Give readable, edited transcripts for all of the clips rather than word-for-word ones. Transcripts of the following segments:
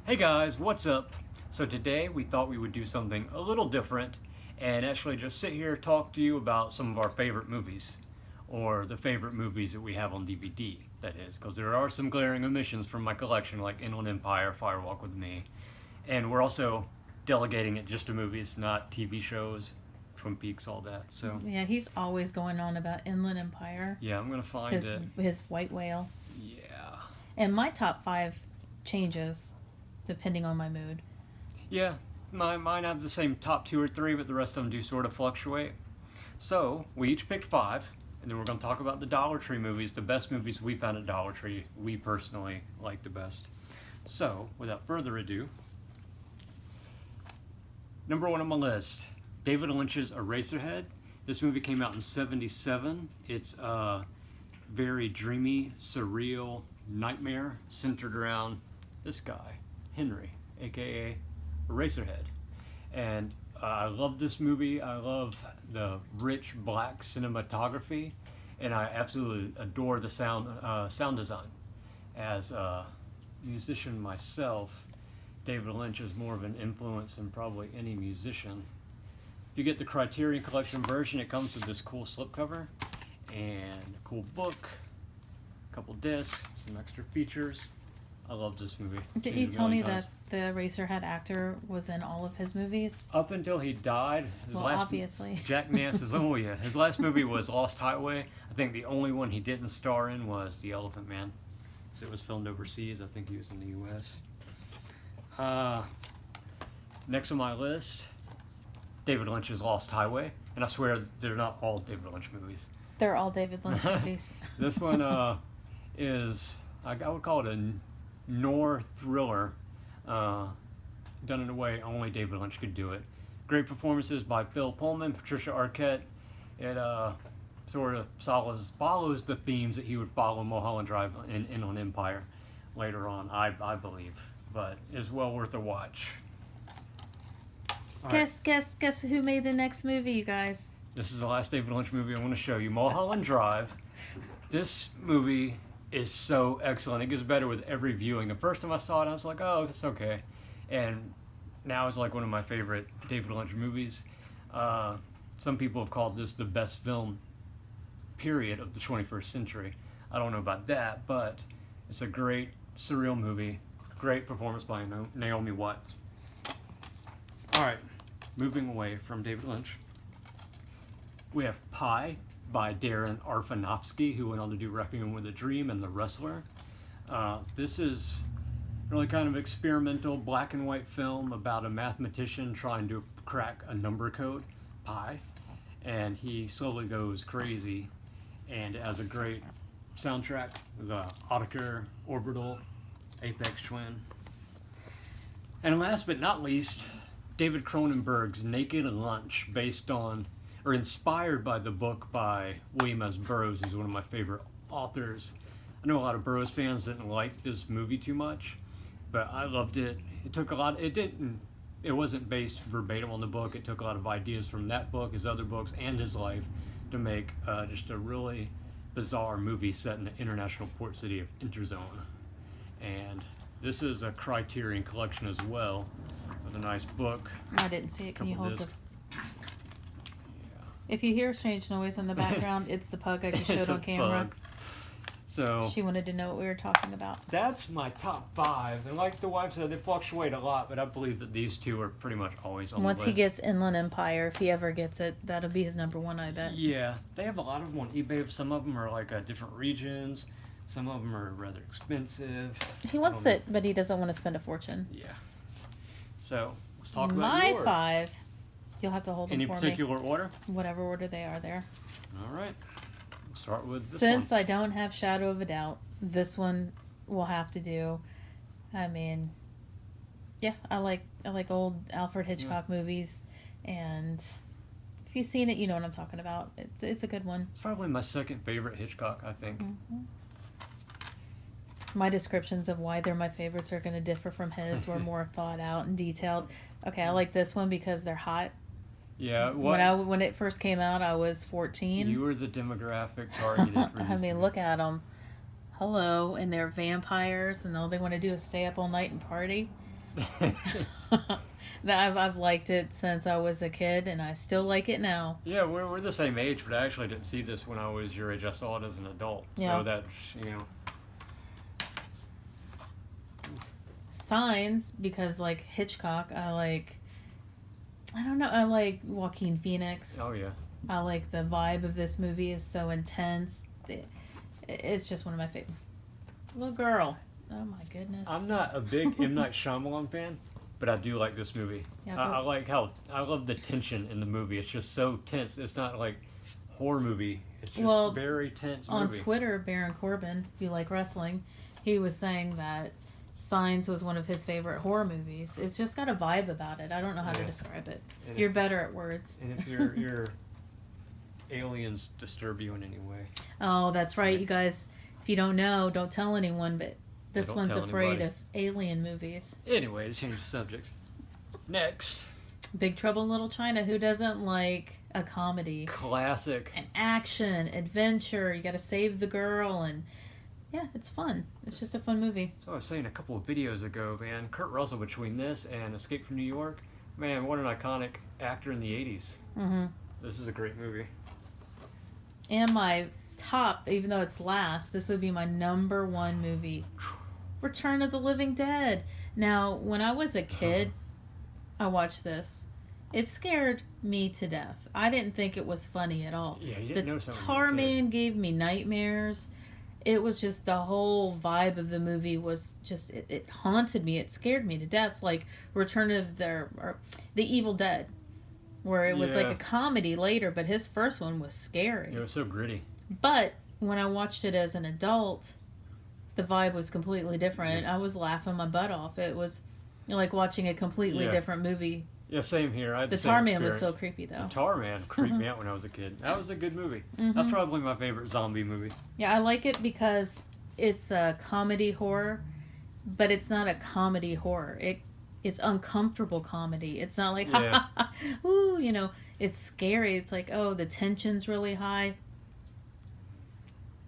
Hey guys, what's up? So today we thought we would do something a little different and actually just sit here and talk to you about some of our favorite movies, or the favorite movies that we have on DVD, that is, because there are some glaring omissions from my collection like Inland Empire, Fire Walk with Me, and we're also delegating it just to movies, not TV shows, Twin Peaks, all that. So Yeah, he's always going on about Inland Empire, yeah, I'm gonna find it. his white whale. Yeah. And my top five changes depending on my mood. Yeah, mine have the same top two or three, but the rest of them do sort of fluctuate. So, we each picked five, and then we're going to talk about the Dollar Tree movies, the best movies we found at Dollar Tree, we personally like the best. So, without further ado, number one on my list, David Lynch's Eraserhead. This movie came out in '77. It's a very dreamy, surreal nightmare centered around this guy, Henry, aka Eraserhead. And I love this movie. I love the rich black cinematography, and I absolutely adore the sound design. As a musician myself, David Lynch is more of an influence than probably any musician. If you get the Criterion Collection version, it comes with this cool slipcover and a cool book, a couple discs, some extra features. I love this movie. Did you tell me that the Eraserhead actor was in all of his movies? Up until he died, Obviously. Jack Nance's, oh yeah, his last movie was Lost Highway. I think the only one he didn't star in was The Elephant Man, because it was filmed overseas. I think he was in the U.S. Next on my list, David Lynch's Lost Highway, and I swear they're not all David Lynch movies. They're all David Lynch movies. This one is, I would call it a noir thriller, done in a way only David Lynch could do it. Great performances by Bill Pullman, Patricia Arquette. It sort of follows the themes that he would follow Mulholland Drive in Inland Empire later on, I believe. But it's well worth a watch. All right. Guess who made the next movie, you guys? This is the last David Lynch movie I want to show you, Mulholland Drive. This movie is so excellent. It gets better with every viewing. The first time I saw it, I was like, oh, it's okay. And now it's like one of my favorite David Lynch movies. Some people have called this the best film, period, of the 21st century. I don't know about that, but it's a great, surreal movie. Great performance by Naomi Watts. All right, moving away from David Lynch, we have Pi by Darren Aronofsky, who went on to do Requiem with a Dream and The Wrestler. This is really kind of experimental black and white film about a mathematician trying to crack a number code, pi, and he slowly goes crazy, and it has a great soundtrack, the Otakar Orbital Apex Twin. And last but not least, David Cronenberg's Naked Lunch, based on or inspired by the book by William S. Burroughs, who's one of my favorite authors. I know a lot of Burroughs fans didn't like this movie too much, but I loved it. It wasn't based verbatim on the book. It took a lot of ideas from that book, his other books, and his life to make just a really bizarre movie set in the international port city of Interzone. And this is a Criterion collection as well, with a nice book. I didn't see it. Can you hold discs. If you hear strange noise in the background, it's the pug I just showed on camera. Bug. So She wanted to know what we were talking about. that's my top five. And like the wife said, they fluctuate a lot, but I believe that these two are pretty much always on Once the he list. gets Inland Empire, if he ever gets it, that'll be his number one, I bet. Yeah, they have a lot of them on eBay. Some of them are like different regions. Some of them are rather expensive. He wants it, but he doesn't want to spend a fortune. Yeah. So let's talk about My yours. five. You'll have to hold them Any for particular order? me. Whatever order they are there. All right. We'll start with this Since one. I don't have Shadow of a Doubt, this one will have to do. I mean, yeah, I like old Alfred Hitchcock movies, and if you've seen it, you know what I'm talking about. It's a good one. It's probably my second favorite Hitchcock, I think. Mm-hmm. My descriptions of why they're my favorites are going to differ from his. Were more thought out and detailed. Okay, I like this one because they're hot. Yeah. When it first came out, I was 14. You were the demographic targeted for I this mean, movie. look at them. Hello, and they're vampires, and all they want to do is stay up all night and party. I've liked it since I was a kid, and I still like it now. Yeah, we're the same age, but I actually didn't see this when I was your age. I saw it as an adult. Yeah. So that's, you know. Signs, because like Hitchcock, I don't know, I like Joaquin Phoenix. Oh, yeah. I like the vibe of this movie is so intense. It's just one of my favorite. Little girl. Oh my goodness. I'm not a big M. Night Shyamalan fan, but I do like this movie. Yeah, I like how, I love the tension in the movie. It's just so tense. It's not like horror movie. It's just very tense movie. On Twitter, Baron Corbin, if you like wrestling, he was saying that Signs was one of his favorite horror movies. It's just got a vibe about it. I don't know how to describe it. And You're better at words. And if your aliens disturb you in any way. Oh, that's right, you guys. If you don't know, don't tell anyone, but this don't one's tell afraid anybody. of alien movies. Anyway, to change the subject. Next. Big Trouble in Little China. Who doesn't like a comedy? Classic. An action, adventure. You got to save the girl, and yeah, it's fun. It's just a fun movie. So I was saying a couple of videos ago, man, Kurt Russell, between this and Escape from New York, man, what an iconic actor in the 80s. Mm-hmm. This is a great movie. And my top, even though it's last, this would be my number one movie. Return of the Living Dead. Now, when I was a kid, I watched this. It scared me to death. I didn't think it was funny at all. Yeah, you didn't know The something. tar man gave me nightmares. It was just the whole vibe of the movie was just, it haunted me. It scared me to death. Like Return of the Evil Dead, where it was like a comedy later, but his first one was scary. It was so gritty. But when I watched it as an adult, the vibe was completely different. I was laughing my butt off. It was like watching a completely different movie. Yeah, same here. I had The same Tar Man was experience. still creepy, though. The Tar Man creeped me out when I was a kid. That was a good movie. That's probably my favorite zombie movie. Yeah, I like it because it's a comedy horror, but it's not a comedy horror. It's uncomfortable comedy. It's not like, ha ha ha, ooh, you know, it's scary. It's like, oh, the tension's really high.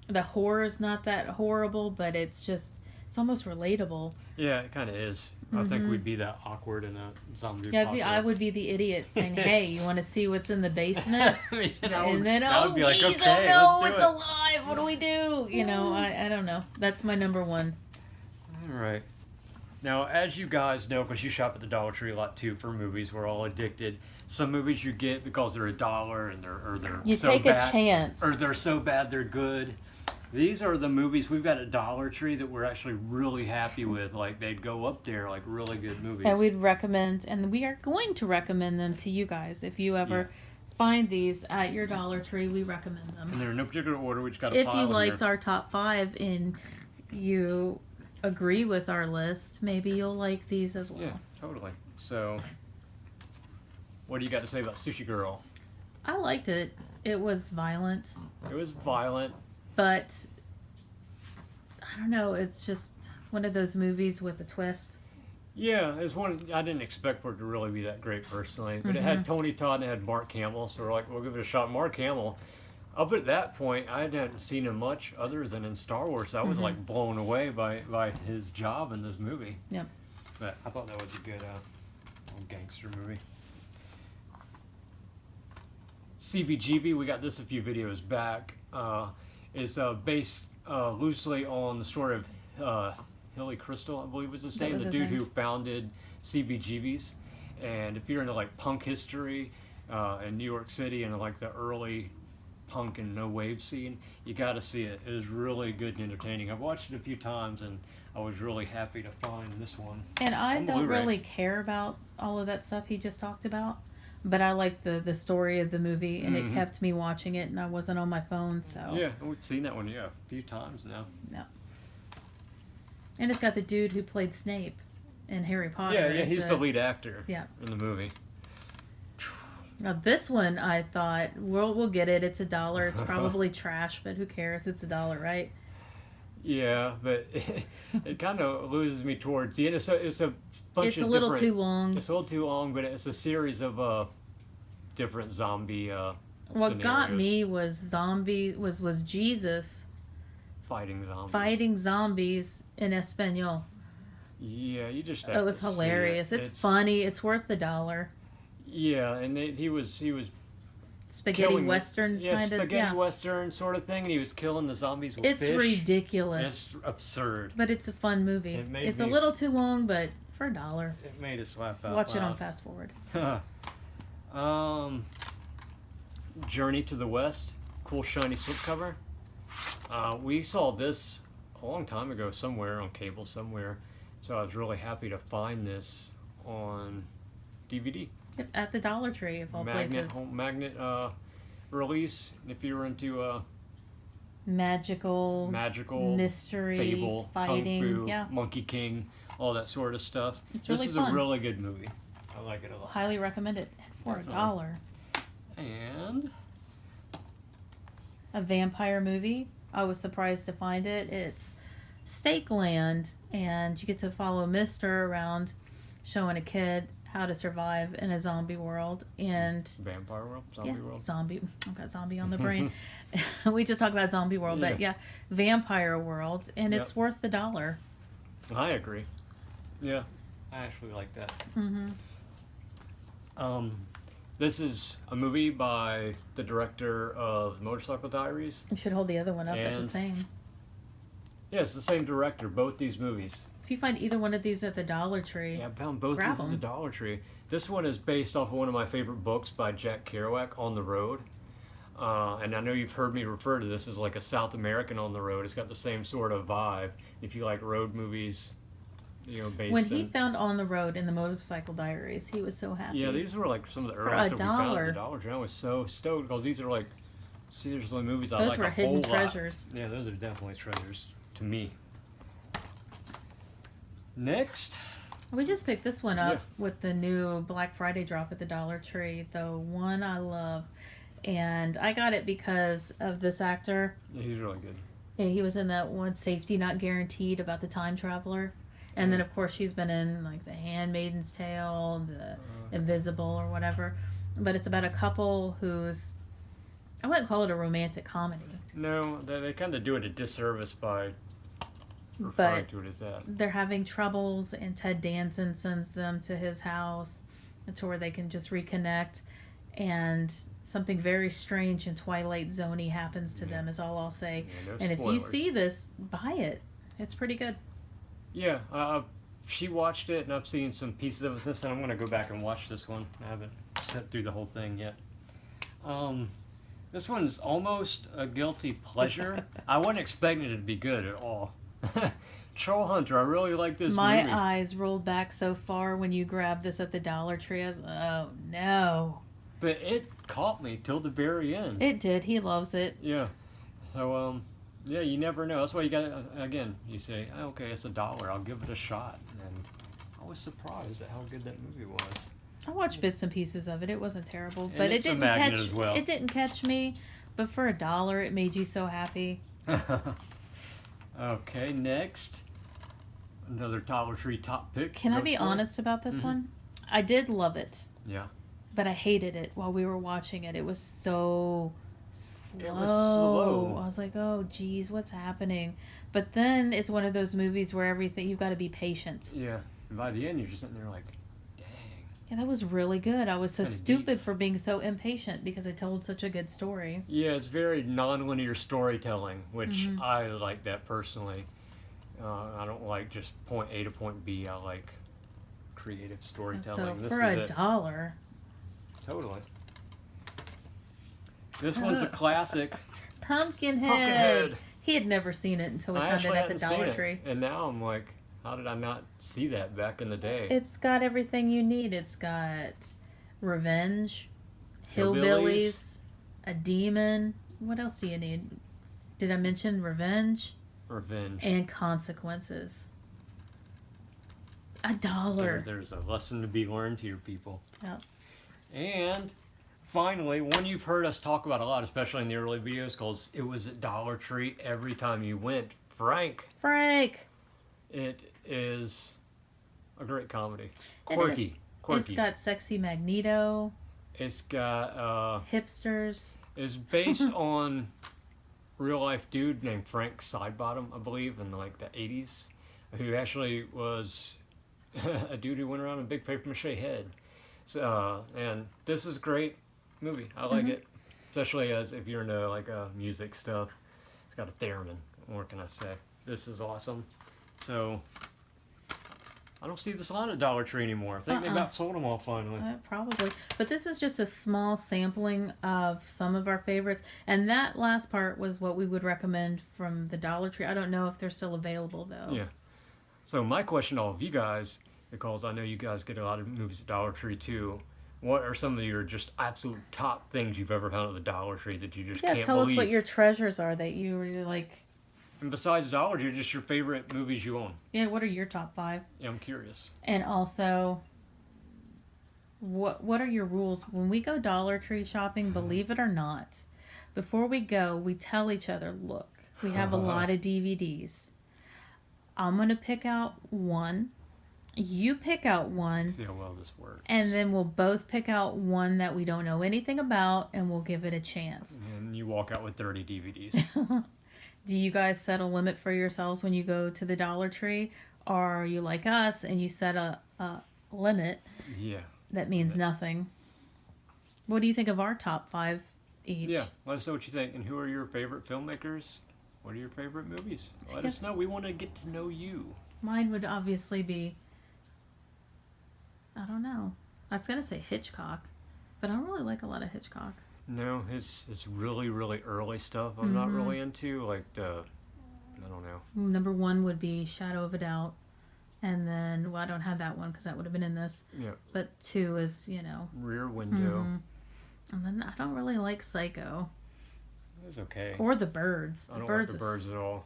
The horror's not that horrible, but it's almost relatable. Yeah, it kind of is. I think we'd be that awkward in a zombie apocalypse. I would be the idiot saying, hey, you want to see what's in the basement? And then, I oh, would be like, geez, okay, oh no, let's it's do it. alive. What do we do? You know, I don't know. That's my number one. All right. Now, as you guys know, because you shop at the Dollar Tree a lot too for movies, we're all addicted. Some movies you get because they're $1 and they're You so take bad, a chance. or they're so bad they're good. These are the movies we've got at Dollar Tree that we're actually really happy with. Like they'd go up there, like really good movies. And we'd recommend, and we are going to recommend them to you guys. If you ever find these at your Dollar Tree, we recommend them. And they're in no particular order. We just got a If pile you in liked here. our top 5 and you agree with our list, maybe you'll like these as well. Yeah, totally. So, what do you got to say about Sushi Girl? I liked it. It was violent, It was violent. but I don't know. It's just one of those movies with a twist. Yeah, it's one I didn't expect for it to really be that great personally, but it had Tony Todd and it had Mark Hamill, so we're like, we'll give it a shot. Mark Hamill, up at that point, I hadn't seen him much other than in Star Wars. So I was like blown away by his job in this movie. Yep. But I thought that was a good little gangster movie. CVGV, we got this a few videos back. Is based loosely on the story of Hilly Crystal, I believe was his name, the dude who founded CBGB's. And if you're into like punk history in New York City and like the early punk and no wave scene, you got to see it. It is really good and entertaining. I've watched it a few times and I was really happy to find this one. And I on don't Blu-ray. really care about all of that stuff he just talked about, but I like the story of the movie, and it kept me watching it, and I wasn't on my phone, so. Yeah, we've seen that one a few times now. No. And it's got the dude who played Snape in Harry Potter. Yeah, he's the lead actor Yeah. in the movie. Now this one, I thought, we'll get it. It's $1. It's probably trash, but who cares? It's $1, right? Yeah, but it kind of loses me towards the end. It's a bunch It's of a little different- too long. It's a little too long, but it's a series of different zombie What got scenarios. me was Jesus Fighting zombies. fighting zombies in Espanol. Yeah, you just have It was to see hilarious. it. It's funny. It's worth the $1. Yeah, and he was Spaghetti killing western yeah, kind of. spaghetti Yeah, western sort of thing, and he was killing the zombies with it's fish. ridiculous. It's absurd. But it's a fun movie. It's a me- little too long, but for $1, It made us laugh out watch it on loud. fast forward. Journey to the West, cool shiny slipcover. We saw this a long time ago somewhere on cable somewhere, so I was really happy to find this on DVD. Yep, at the Dollar Tree of all places. Magnet release. If you're into Magical mystery, fable, fighting, kung fu, yeah. Monkey King, all that sort of stuff. It's This really is fun. a really good movie. I like it a lot. Highly recommend it for Definitely. $1. And A vampire movie. I was surprised to find it. It's Lakeland, and you get to follow Mister around, showing a kid how to survive in a zombie world. And Vampire World, Zombie World. zombie. I've got zombie on the brain. We just talked about zombie world, but yeah, vampire world, and it's worth the $1. I agree. Yeah, I actually like that. Mm-hmm. This is a movie by the director of Motorcycle Diaries. You should hold the other one up at the And- same. Yeah, it's the same director, both these movies. If you find either one of these at the Dollar Tree, Yeah, I found both Grab these at the 'em. Dollar Tree. This one is based off of one of my favorite books by Jack Kerouac, On the Road. And I know you've heard me refer to this as like a South American On the Road. It's got the same sort of vibe. If you like road movies, based when he in... found On the Road in the Motorcycle Diaries, he was so happy. Yeah, these were like some of the For earliest that we found at $1. the Dollar Tree. I was so stoked because these are like seriously movies I Those like were a hidden whole lot. treasures. Yeah, those are definitely treasures to me. Next, We just picked this one up Yeah. with the new Black Friday drop at the Dollar Tree, the one I love. And I got it because of this actor. yeah, he's really good. Yeah, he was in that one, Safety Not Guaranteed, about the time traveler. And then, of course, she's been in, like, The Handmaid's Tale, The Invisible, or whatever. But it's about a couple who's... I wouldn't call it a romantic comedy. No, they kind of do it a disservice by referring to it as that. They're having troubles, and Ted Danson sends them to his house to where they can just reconnect. And something very strange and Twilight Zone-y happens to them, is all I'll say. Yeah, no And if you spoilers. see this, buy it. It's pretty good. Yeah, she watched it, and I've seen some pieces of this, and I'm going to go back and watch this one. I haven't sat through the whole thing yet. This one's almost a guilty pleasure. I wasn't expecting it to be good at all. Troll Hunter, I really like this My movie. eyes rolled back so far when you grabbed this at the Dollar Tree. I was, oh no. But it caught me till the very end. It did. He loves it. Yeah. So, yeah, you never know. That's why you got, again, you say, oh, okay, it's $1. I'll give it a shot. And I was surprised at how good that movie was. I watched bits and pieces of it. It wasn't terrible, And but it it's a didn't magnet catch. as well. It didn't catch me. But for $1, it made you so happy. Okay, next. Another Dollar Tree top pick. Can I Go be for it. honest about this Mhm. one? I did love it, Yeah. but I hated it while we were watching it. It was so slow. It was slow. I was like, oh, geez, what's happening? But then it's one of those movies where everything, you've got to be patient. Yeah. And by the end, you're just sitting there like, dang. Yeah, that was really good. I was so Kinda stupid deep. for being so impatient because it told such a good story. Yeah, it's very non-linear storytelling, which Mhm. I like that personally. I don't like just point A to point B. I like creative storytelling. So This for was $1, it. Totally. This one's a classic. Pumpkinhead. Pumpkinhead. He had never seen it until we I found it actually at the hadn't seen Dollar it, Tree. and now I'm like, how did I not see that back in the day? It's got everything you need. It's got revenge, Hillbillies. hillbillies, a demon. What else do you need? Did I mention revenge? Revenge. And consequences. $1. There's a lesson to be learned here, people. Yeah. And finally, one you've heard us talk about a lot, especially in the early videos, because it was at Dollar Tree every time you went. Frank. Frank. It is a great comedy. It Quirky. is. Quirky. It's got sexy Magneto, It's got hipsters. it's based on real life dude named Frank Sidebottom, I believe, in like the 80s. who actually was a dude who went around in a big paper mache head. So, and this is a great movie. I like it, especially as if you're into like music stuff. It's got a theremin. What can I say? This is awesome. So I don't see this a lot at Dollar Tree anymore. I think they about sold them all finally. Probably. But this is just a small sampling of some of our favorites. And that last part was what we would recommend from the Dollar Tree. I don't know if they're still available, though. Yeah. So my question to all of you guys, because I know you guys get a lot of movies at Dollar Tree too, what are some of your just absolute top things you've ever found at the Dollar Tree that you just can't believe? Yeah, tell us what your treasures are that you really like. And besides Dollar Tree, just your favorite movies you own. Yeah, what are your top 5? Yeah, I'm curious. And also, what are your rules? When we go Dollar Tree shopping, believe it or not, before we go, we tell each other, look, we have a lot of DVDs. I'm going to pick out one. You pick out one. See how well this works. And then we'll both pick out one that we don't know anything about, and we'll give it a chance. And you walk out with 30 DVDs. Do you guys set a limit for yourselves when you go to the Dollar Tree? Or are you like us and you set a limit that means nothing? What do you think of our top 5 each? Yeah, let us know what you think. And who are your favorite filmmakers? What are your favorite movies? Let us know. We want to get to know you. Mine would obviously be, I don't know. I was going to say Hitchcock, but I don't really like a lot of Hitchcock. No, it's really, really early stuff I'm not really into. Like I don't know. Number 1 would be Shadow of a Doubt. And then, well, I don't have that one because that would have been in this. Yeah. But 2 is, Rear Window. And then I don't really like Psycho. It's okay. Or The Birds. I don't like The Birds at all.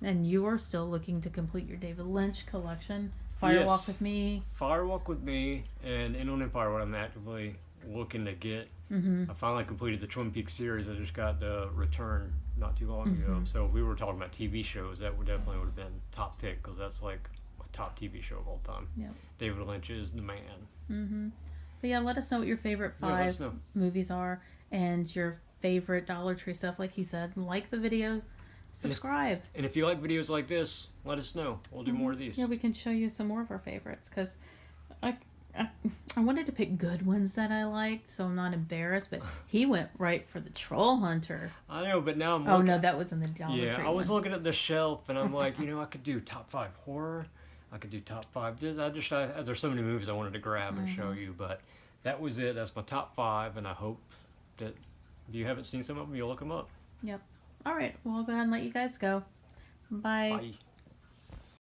And you are still looking to complete your David Lynch collection. Firewalk with Me. Firewalk with Me and Inland Empire, what I'm actively looking to get. I finally completed the Twin Peaks series. I just got the Return not too long ago. So if we were talking about TV shows, that would have been top pick because that's like my top TV show of all time. Yep. David Lynch is the man. But yeah, let us know what your favorite 5 movies are and your favorite Dollar Tree stuff. Like he said, like the video, subscribe. And if you like videos like this, let us know. We'll do more of these. Yeah, we can show you some more of our favorites because I wanted to pick good ones that I liked, so I'm not embarrassed. But he went right for the Troll Hunter. I know, but now I'm looking... Oh, no, that was in the Dollar Tree. Yeah, I was looking at the shelf, and I'm like, I could do top 5 horror. I could do top 5. There's so many movies I wanted to grab and show you, but that was it. That's my top 5, and I hope that if you haven't seen some of them, you'll look them up. Yep. All right. Well, I'll go ahead and let you guys go. Bye. Bye.